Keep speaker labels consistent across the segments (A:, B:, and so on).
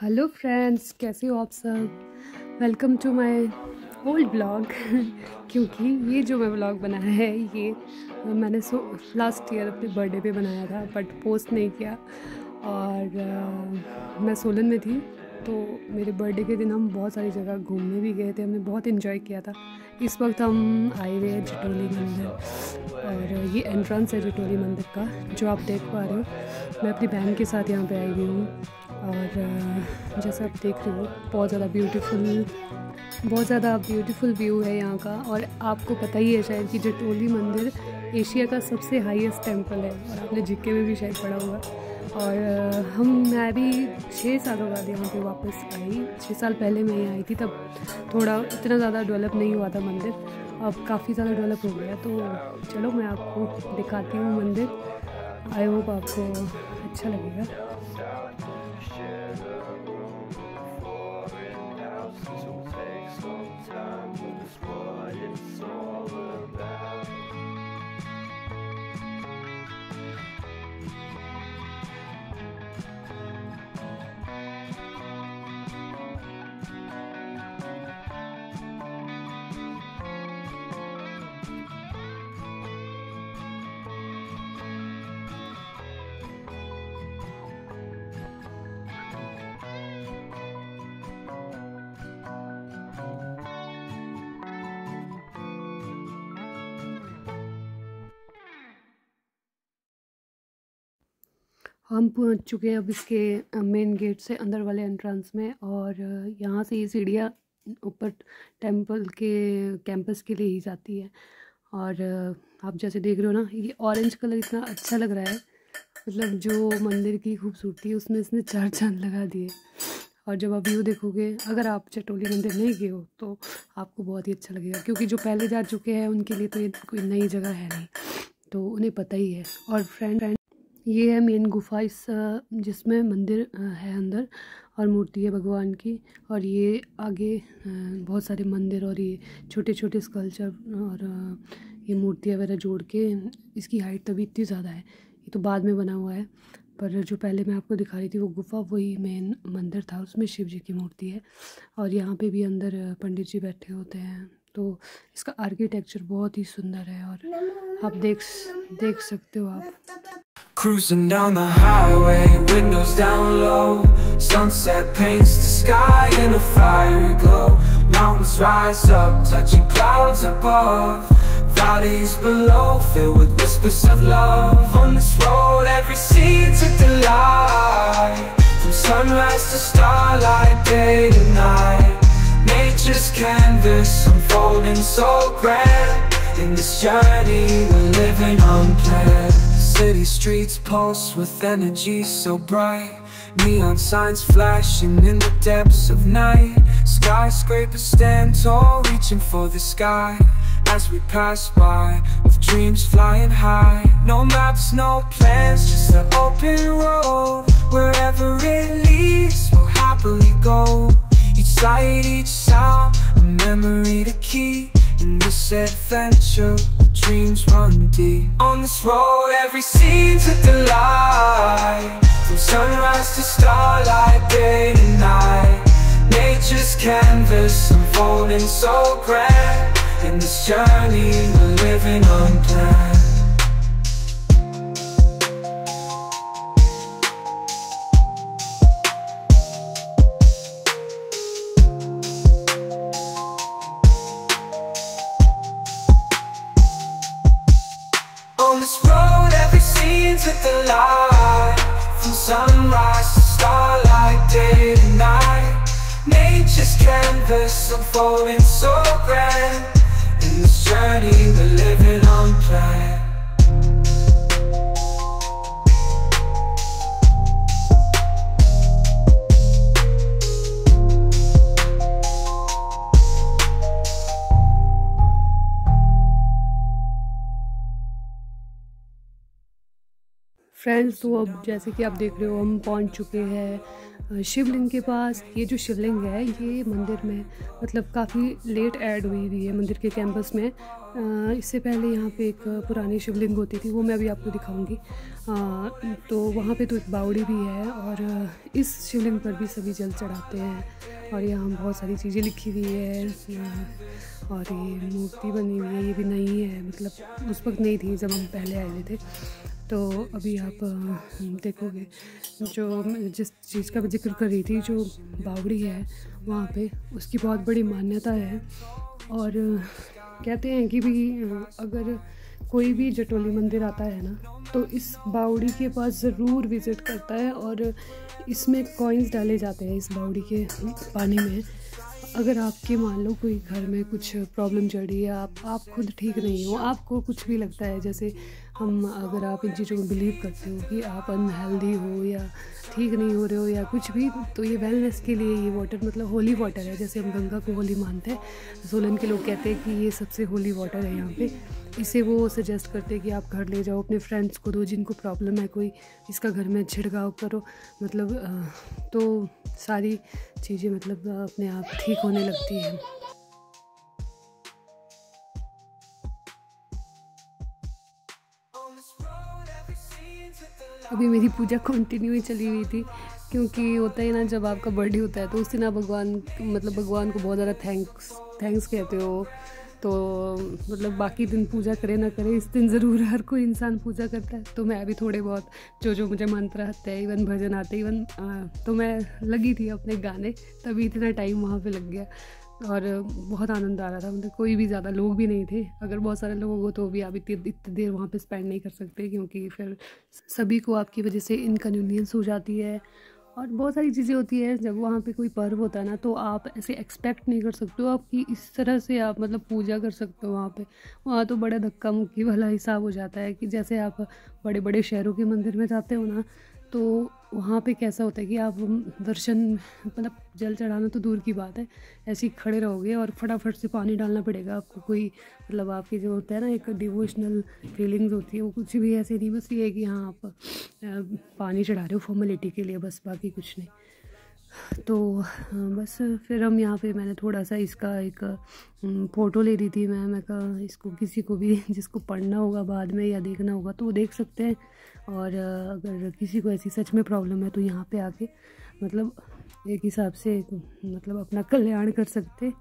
A: Hello friends, कैसे हो आप सब। Welcome to my old blog. क्योंकि ये जो मैं ब्लॉग बनाया है ये मैंने लास्ट ईयर अपने बर्थडे पे बनाया था, बट पोस्ट नहीं किया। और मैं सोलन में थी, तो मेरे बर्थडे के दिन हम बहुत सारी जगह घूमने भी गए थे, हमने बहुत इन्जॉय किया था। इस वक्त हम आए हुए हैं जटोली मंदिर, और ये एंट्रेंस है जटोली मंदिर का जो आप देख पा रहे हो। मैं अपनी बहन के साथ यहाँ पे आई हुई हूँ, और जैसे आप देख रहे हो बहुत ज़्यादा ब्यूटीफुल व्यू है यहाँ का। और आपको पता ही है शायद कि जटोली मंदिर एशिया का सबसे हाईएस्ट टेंपल है, और आपने जीके में भी शायद पढ़ा होगा। और मैं भी 6 सालों बाद यहाँ पे वापस आई। 6 साल पहले मैं यहाँ आई थी, तब थोड़ा इतना ज़्यादा डेवलप नहीं हुआ था मंदिर, अब काफ़ी ज़्यादा डेवलप हो गया। तो चलो मैं आपको दिखाती हूँ मंदिर। आई होप आपको अच्छा लगेगा। हम पहुंच चुके हैं अब इसके मेन गेट से अंदर वाले एंट्रेंस में। और यहाँ से ये सीढ़ियाँ ऊपर टेंपल के कैंपस के लिए ही जाती है। और आप जैसे देख रहे हो ना, ये ऑरेंज कलर इतना अच्छा लग रहा है, मतलब जो मंदिर की खूबसूरती है उसमें इसने 4 चांद लगा दिए। और जब आप व्यू देखोगे, अगर आप जटोली मंदिर नहीं गए हो तो आपको बहुत ही अच्छा लगेगा, क्योंकि जो पहले जा चुके हैं उनके लिए तो ये कोई नई जगह है नहीं, तो उन्हें पता ही है। और फ्रेंड ये है मेन गुफा इस जिसमें मंदिर है अंदर, और मूर्ति है भगवान की। और ये आगे बहुत सारे मंदिर और ये छोटे छोटे स्कल्पचर और ये मूर्तियाँ वगैरह जोड़ के इसकी हाइट तभी इतनी ज़्यादा है। ये तो बाद में बना हुआ है, पर जो पहले मैं आपको दिखा रही थी वो गुफा वही मेन मंदिर था, उसमें शिव जी की मूर्ति है। और यहाँ पे भी अंदर पंडित जी बैठे होते हैं। तो इसका आर्किटेक्चर बहुत ही सुंदर है, और आप देख सकते हो आप।
B: Cruising down the highway, windows down low. Sunset paints the sky in a fiery glow. Mountains rise up, touching clouds above. Valleys below, filled with whispers of love. On this road, every scene's a delight. From sunrise to starlight, day to night. Nature's canvas unfolding so grand. In this journey, we're living unplanned. City streets pulse with energy so bright. Neon signs flashing in the depths of night. Skyscrapers stand tall, reaching for the sky. As we pass by, with dreams flying high. No maps, no plans, just an open road. Wherever it leads, we'll happily go. Each sight, each sound, a memory to keep. In this adventure, dreams run deep. On this road, every scene's a delight. From sunrise to starlight, day to night. Nature's canvas unfolding so grand. In this journey, we're living unplanned. On this road, every scene's with the light. From sunrise to starlight, day to night. Nature's canvas unfolding so grand. In this journey, we're living unplanned.
A: Friends, तो अब जैसे कि आप देख रहे हो हम पहुंच चुके हैं शिवलिंग के पास ये जो शिवलिंग है ये मंदिर में मतलब काफ़ी लेट ऐड हुई है मंदिर के कैंपस में। इससे पहले यहाँ पे एक पुरानी शिवलिंग होती थी, वो मैं अभी आपको दिखाऊंगी। तो वहाँ पे तो एक बावड़ी भी है और इस शिवलिंग पर भी सभी जल चढ़ाते हैं। और यहाँ बहुत सारी चीज़ें लिखी हुई है और ये मूर्ति बनी हुई है, ये भी नई है, मतलब उस वक्त नहीं थी जब हम पहले आए हुए थे। तो अभी आप देखोगे जो जिस चीज़ का मैं जिक्र कर रही थी, जो बावड़ी है वहाँ पे, उसकी बहुत बड़ी मान्यता है। और कहते हैं कि भी अगर कोई भी जटोली मंदिर आता है ना तो इस बावड़ी के पास ज़रूर विज़िट करता है। और इसमें कॉइन्स डाले जाते हैं इस बावड़ी के पानी में। अगर आपके मान लो कोई घर में कुछ प्रॉब्लम चल रही है, आप खुद ठीक नहीं हो, आपको कुछ भी लगता है, जैसे अगर आप इन चीज़ों में बिलीव करते हो कि आप अनहेल्दी हो या ठीक नहीं हो रहे हो या कुछ भी, तो ये वेलनेस के लिए ये वाटर मतलब होली वाटर है। जैसे हम गंगा को होली मानते हैं, सोलन के लोग कहते हैं कि ये सबसे होली वाटर है यहाँ पे। इसे वो सजेस्ट करते हैं कि आप घर ले जाओ, अपने फ्रेंड्स को दो जिनको प्रॉब्लम है कोई, इसका घर में छिड़काव करो, मतलब तो सारी चीज़ें मतलब अपने आप ठीक होने लगती हैं। अभी मेरी पूजा कंटिन्यू ही चली हुई थी, क्योंकि होता है ना जब आपका बर्थडे होता है तो उस दिन आप भगवान को बहुत ज़्यादा थैंक्स कहते हो। तो मतलब बाकी दिन पूजा करे ना करे, इस दिन ज़रूर हर कोई इंसान पूजा करता है। तो मैं अभी थोड़े बहुत जो मुझे मंत्र आते हैं, इवन भजन आते हैं, इवन तो मैं लगी थी अपने गाने, तभी इतना टाइम वहाँ पे लग गया और बहुत आनंद आ रहा था। मतलब कोई भी ज़्यादा लोग भी नहीं थे, अगर बहुत सारे लोग हो तो भी आप इतनी देर वहाँ पे स्पेंड नहीं कर सकते, क्योंकि फिर सभी को आपकी वजह से इनकन्वीनियंस हो जाती है। और बहुत सारी चीज़ें होती है जब वहाँ पे कोई पर्व होता है ना, तो आप ऐसे एक्सपेक्ट नहीं कर सकते हो आपकी इस तरह से आप मतलब पूजा कर सकते हो वहाँ तो बड़ा धक्का मुक्की वाला हिसाब हो जाता है कि जैसे आप बड़े बड़े शहरों के मंदिर में जाते हो ना, तो वहाँ पे कैसा होता है कि आप दर्शन मतलब जल चढ़ाना तो दूर की बात है, ऐसे ही खड़े रहोगे और फटाफट से पानी डालना पड़ेगा आपको। कोई मतलब आपकी जो होता है ना एक डिवोशनल फीलिंग्स होती है, वो कुछ भी ऐसे नहीं, बस ये है कि हाँ आप पानी चढ़ा रहे हो फॉर्मेलिटी के लिए, बस बाकी कुछ नहीं। तो बस फिर हम यहाँ पे मैंने थोड़ा सा इसका एक फ़ोटो ले रही थी। मैं कहा इसको किसी को भी जिसको पढ़ना होगा बाद में या देखना होगा तो वो देख सकते हैं। और अगर किसी को ऐसी सच में प्रॉब्लम है तो यहाँ पे आके मतलब एक हिसाब से मतलब अपना कल्याण कर सकते।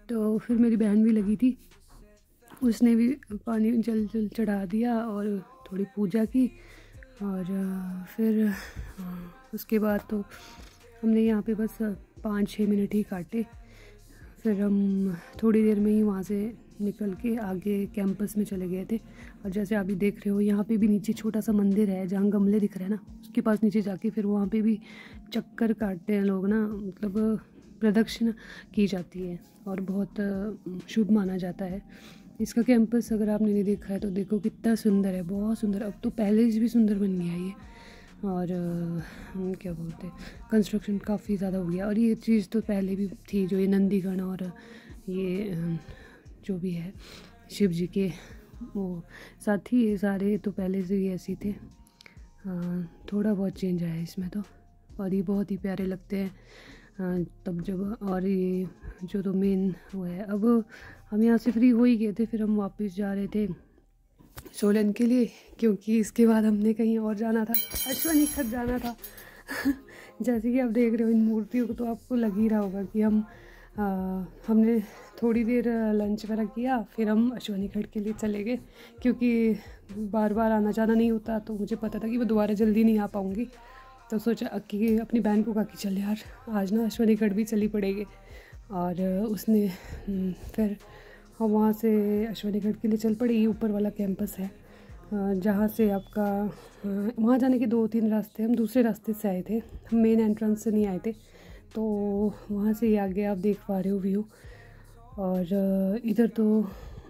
A: तो फिर मेरी बहन भी लगी थी, उसने भी पानी जल चढ़ा दिया और थोड़ी पूजा की। और फिर उसके बाद तो हमने यहाँ पे बस 5-6 मिनट ही काटे। फिर हम थोड़ी देर में ही वहाँ से निकल के आगे कैंपस में चले गए थे। और जैसे आप भी देख रहे हो यहाँ पे भी नीचे छोटा सा मंदिर है जहाँ गमले दिख रहे हैं ना, उसके पास नीचे जाके फिर वहाँ पे भी चक्कर काटते हैं लोग ना, मतलब प्रदक्षिणा की जाती है और बहुत शुभ माना जाता है। इसका कैंपस अगर आपने नहीं देखा है तो देखो कितना सुंदर है, बहुत सुंदर। अब तो पहले से भी सुंदर बन गया ये, और क्या बोलते हैं कंस्ट्रक्शन काफ़ी ज़्यादा हो गया। और ये चीज़ तो पहले भी थी, जो ये नंदीगण और ये जो भी है शिव जी के वो साथी, ये सारे तो पहले से ही ऐसे थे। थोड़ा बहुत चेंज आया इसमें तो, और ये बहुत ही प्यारे लगते हैं तब जब। और ये जो तो मेन वो है, अब हम यहाँ से फ्री हो ही गए थे, फिर हम वापस जा रहे थे सोलन के लिए, क्योंकि इसके बाद हमने कहीं और जाना था, अश्वनी खत जाना था। जैसे कि आप देख रहे हो इन मूर्तियों को तो आपको लग ही रहा होगा कि हमने थोड़ी देर लंच वगैरह किया, फिर हम अश्वनी खट के लिए चले गए, क्योंकि बार बार आना जाना नहीं होता। तो मुझे पता था कि वो दोबारा जल्दी नहीं आ पाऊँगी, तो सोचा कि अपनी बहन को कहा कि चल यार आज ना अश्वनी खट भी चली पड़ेगी। और उसने फिर हम वहाँ से अश्वनी खट के लिए चल पड़े। ये ऊपर वाला कैंपस है जहाँ से आपका वहाँ जाने के 2-3 रास्ते, हम दूसरे रास्ते से आए थे, हम मेन एंट्रेंस से नहीं आए थे। तो वहाँ से ही आगे आप देख पा रहे हो व्यू। और इधर तो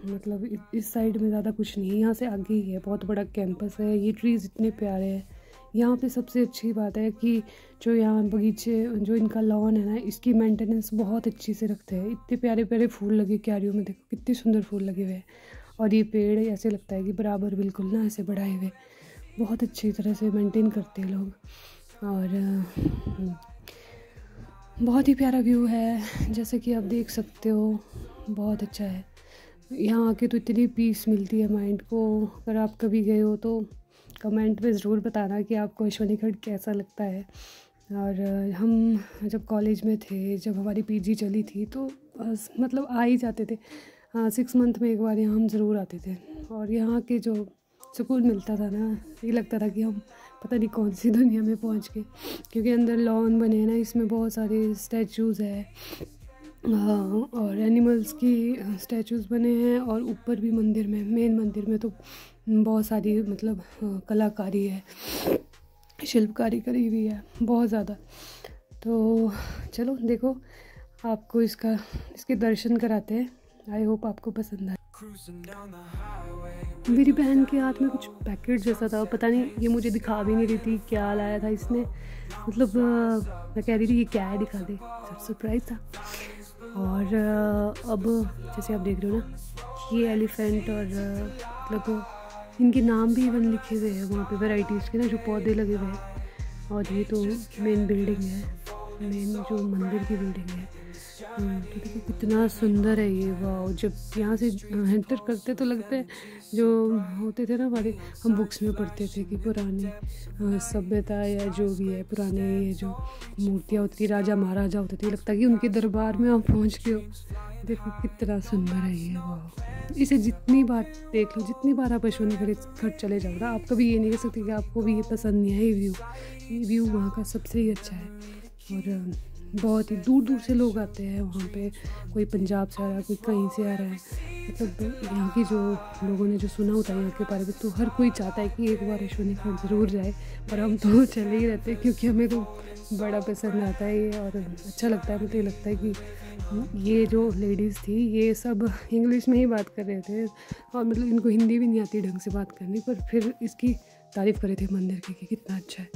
A: मतलब इस साइड में ज़्यादा कुछ नहीं है, यहाँ से आगे ही है, बहुत बड़ा कैंपस है। ये ट्रीज़ इतने प्यारे हैं यहाँ पे। सबसे अच्छी बात है कि जो यहाँ बगीचे, जो इनका लॉन है ना, इसकी मेंटेनेंस बहुत अच्छी से रखते हैं। इतने प्यारे प्यारे फूल लगे क्यारियों में, देखो कितने सुंदर फूल लगे हुए हैं। और ये पेड़ ऐसे लगता है कि बराबर बिल्कुल ना ऐसे बढ़ाए हुए, बहुत अच्छी तरह से मेंटेन करते हैं लोग। और बहुत ही प्यारा व्यू है, जैसे कि आप देख सकते हो, बहुत अच्छा है। यहाँ आके तो इतनी पीस मिलती है माइंड को। अगर आप कभी गए हो तो कमेंट में ज़रूर बताना कि आपको अश्वनीखंड कैसा लगता है। और हम जब कॉलेज में थे, जब हमारी पीजी चली थी, तो मतलब आ ही जाते थे। 6 मंथ में एक बार यहाँ हम ज़रूर आते थे। और यहाँ के जो सुकून मिलता था ना, ये लगता था कि हम पता नहीं कौन सी दुनिया में पहुँच गए। क्योंकि अंदर लॉन बने हैं ना, इसमें बहुत सारे स्टैचूज़ है और एनिमल्स की स्टैचूज़ बने हैं। और ऊपर भी मंदिर में, मेन मंदिर में तो बहुत सारी मतलब कलाकारी है, शिल्पकारी करी हुई है बहुत ज़्यादा। तो चलो देखो, आपको इसके दर्शन कराते हैं। आई होप आपको पसंद आए। मेरी बहन के हाथ में कुछ पैकेट जैसा था, पता नहीं, ये मुझे दिखा भी नहीं रही थी क्या लाया था इसने। मतलब मैं कह रही थी ये क्या है, दिखा दे, सब सरप्राइज़ था। और अब जैसे आप देख रहे हो ना, ये एलिफेंट और मतलब इनके नाम भी इवन लिखे हुए हैं वहाँ पे, वैराइटीज़ के ना जो पौधे लगे हुए हैं। और ये तो मेन बिल्डिंग है, मेन जो मंदिर की बिल्डिंग है। तो देखो कितना सुंदर है ये। वाह, जब यहाँ से एंटर करते तो लगता है जो होते थे ना हमारे, हम बुक्स में पढ़ते थे कि पुरानी सभ्यता या जो भी है, पुराने ये जो मूर्तियाँ होती थी, राजा महाराजा होते थे, लगता है कि उनके दरबार में आप पहुँच गए हो। देखो कितना सुंदर है ये। वाह, इसे जितनी बार देख लो, जितनी बार आप अश्वनीखंड चले जाओ ना, आप कभी ये नहीं कह सकते कि आपको भी ये पसंद नहीं है। ये व्यू वहाँ का सबसे ही अच्छा है। और बहुत ही दूर दूर से लोग आते हैं वहाँ पे, कोई पंजाब से आ रहा है, कोई कहीं से आ रहा है। मतलब यहाँ की जो लोगों ने जो सुना होता है यहाँ के बारे में, तो हर कोई चाहता है कि एक बार अश्वनीखंड ज़रूर जाए। पर हम तो चले ही रहते हैं क्योंकि हमें तो बड़ा पसंद आता है ये और अच्छा लगता है। मुझे लगता है कि ये जो लेडीज़ थी ये सब इंग्लिश में ही बात कर रहे थे, और मतलब इनको हिंदी भी नहीं आती ढंग से बात करनी, पर फिर इसकी तारीफ़ करे थे मंदिर की कि कितना अच्छा है।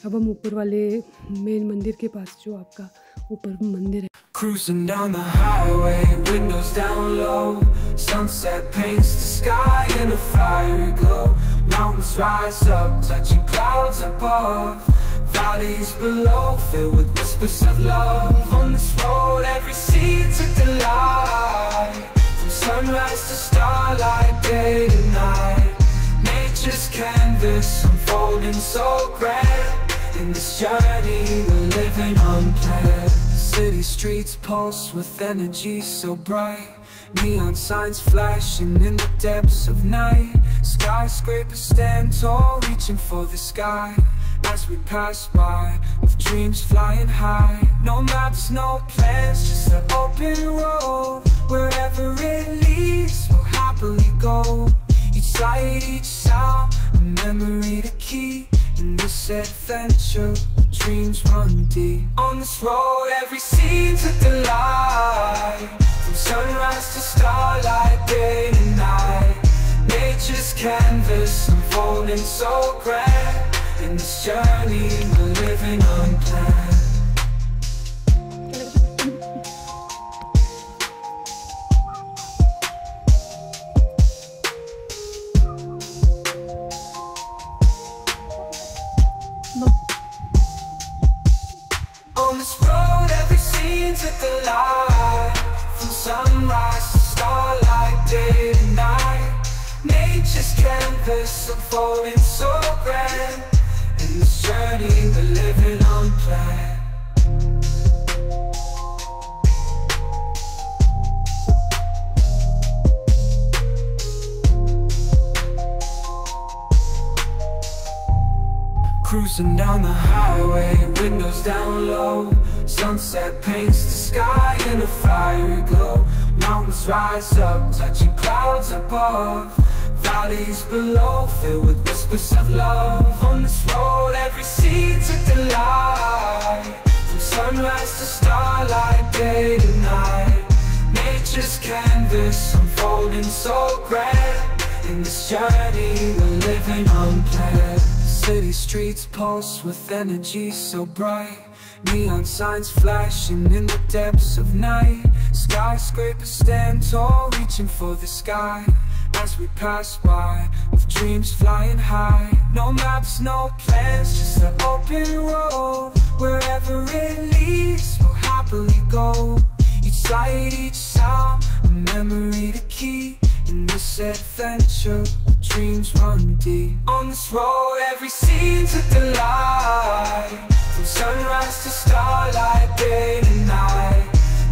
A: अब हम ऊपर वाले मेन मंदिर के पास, जो आपका ऊपर मंदिर है।
B: Cruising down the highway, windows down low, sunset paints the sky in a fiery glow. Mountains rise up, touching clouds above, valleys below filled with whispers of love. On this road every seed's a delight, from sunrise to starlight, day to night. Nature's canvas unfolding so grand, in this journey we're living unplanned. City streets pulse with energy so bright, neon signs flashing in the depths of night. Skyscrapers stand tall, reaching for the sky as we pass by, with dreams flying high. No maps, no plans, just an open road. Wherever it leads, we'll happily go. Each sight, each sound, a memory to keep. In this adventure, dreams run deep. On this road, every scene's a delight, from sunrise to starlight, day to night. Nature's canvas unfolding so grand, in this journey we're living unplanned. On this road every scene's a delight, from sunrise to starlight, day to night. Nature's canvas unfolding so grand, in this journey we're living unplanned. Cruising down the highway, windows down low, sunset paints the sky in a fiery glow. Mountains rise up, touching clouds above, valleys below filled with whispers of love. On this road every seed's a delight, from sunrise to starlight, day to night. Nature's canvas unfolding so grand, in this journey we're living unplanned. City streets pulse with energy so bright, neon signs flashing in the depths of night. Skyscrapers stand tall, reaching for the sky as we pass by, with dreams flying high. No maps, no plans, just an open road. Wherever it leads, we'll go. Each sight, each sound, a memory to keep. In this adventure, dreams run deep. On this road, every scene's a delight. From sunrise to starlight, day to night.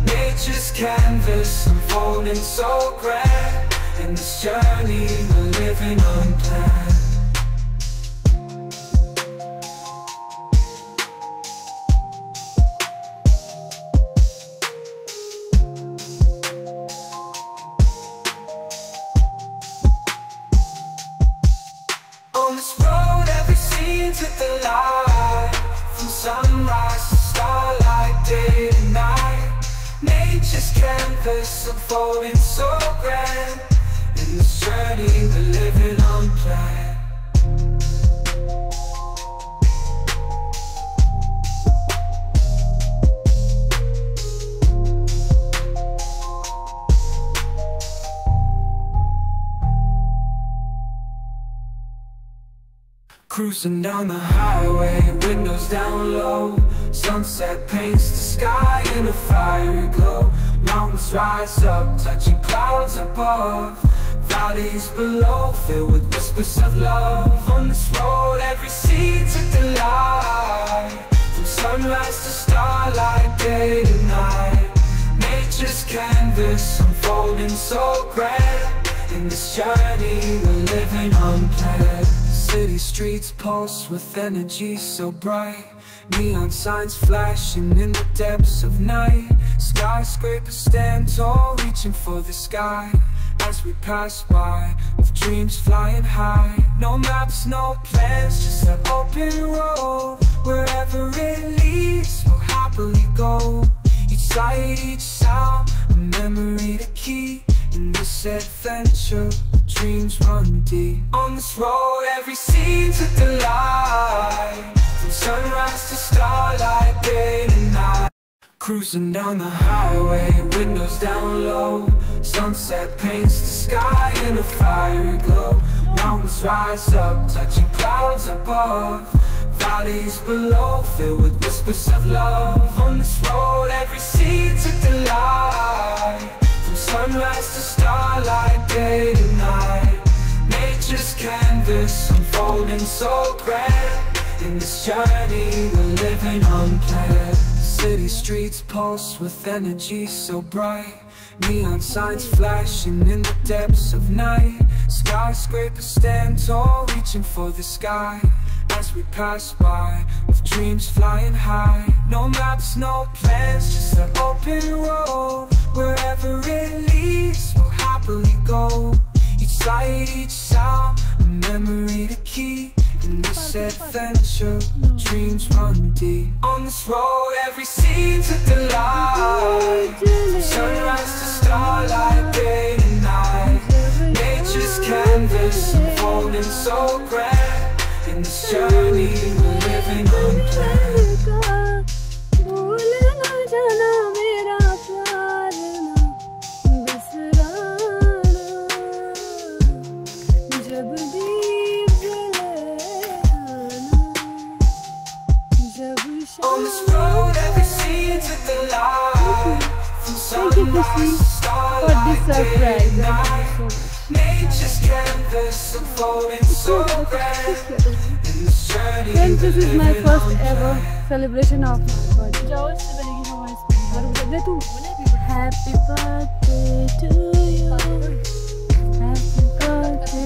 B: Nature's canvas unfolding so grand. In this journey, we're living unplanned. On this road, every scene's a delight. From sunrise to starlight, day to night. Nature's canvas unfolding so grand. In this journey, we're living unplanned. Cruising down the highway, windows down low. Sunset paints the sky in a fiery glow. Mountains rise up, touching clouds above. Valleys below, filled with whispers of love. On this road, every scene's a delight. From sunrise to starlight, day to night. Nature's canvas unfolding so grand. In this journey, we're living unplanned. City streets pulse with energy so bright. Neon signs flashing in the depths of night. Skyscrapers stand tall, reaching for the sky. As we pass by, with dreams flying high. No maps, no plans, just an open road. Wherever it leads, we'll happily go. Each sight, each sound, a memory to keep. In this adventure, dreams run deep. On this road, every scene's a delight. From sunrise to starlight, day to night. Cruising down the highway, windows down low. Sunset paints the sky in a fiery glow. Mountains rise up, touching clouds above. Valleys below, filled with whispers of love. On this road, every scene's a delight. From sunrise to starlight, day to night. Nature's canvas unfolding so grand. In this journey, we're living unplanned. City streets pulse with energy so bright. Neon signs flashing in the depths of night. Skyscrapers stand tall, reaching for the sky. As we pass by, with dreams flying high. No maps, no plans, just an open road. Wherever it leads, we'll happily go. Each sight, each sound, a memory to keep. In this adventure, dreams run deep. On this road, every scene's a delight. From sunrise to starlight, day to night. Nature's canvas unfolding so grand. In this journey, we're living unplanned. On this road, every scene's a delight. From sunrise to starlight, day to night. Nature's canvas unfolding so grand. In this journey,
A: Friends, this is my first ever celebration of my birthday. Happy birthday to you. Happy birthday to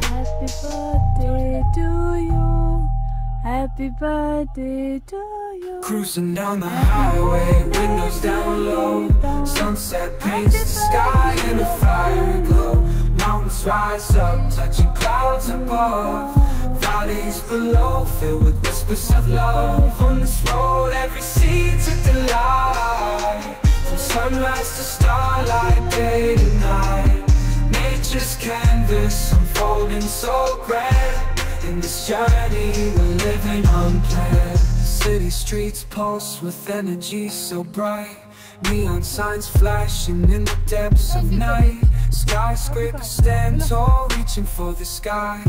A: Happy birthday to you. Happy birthday to you.
B: Cruising down the highway, windows down low. Sunset paints the sky in a fiery glow. Mountains rise up, touching clouds above. Valleys below, filled with whispers of love. On this road, every scene's a delight. From sunrise to starlight, day to night. Nature's canvas unfolding so grand. In this journey, we're living unplanned. City streets pulse with energy so bright. Neon signs flashing in the depths of night. Skyscrapers stand tall, reaching for the sky.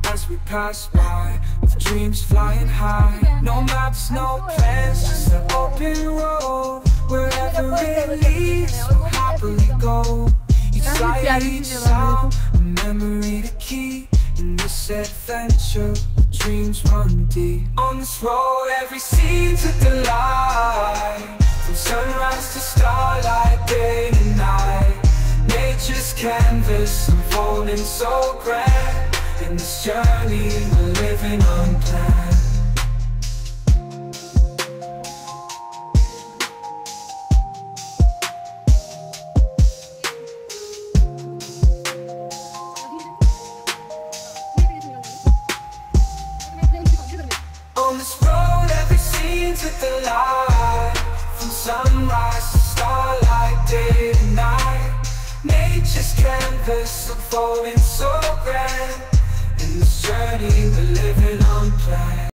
B: As we pass by, with dreams flying high. No maps, no plans, just an open road. Wherever it leads, we'll happily go. Each sight, each sound, a memory to keep. In this adventure, dreams run deep. On this road, every scene's a delight. From sunrise to starlight, day and night. Nature's canvas unfolding so grand. In this journey, we're living unplanned. On this road, every scene's with the light. From sunrise to starlight, day to night. Nature's canvas unfolding so grand. In this journey, we're living unplanned.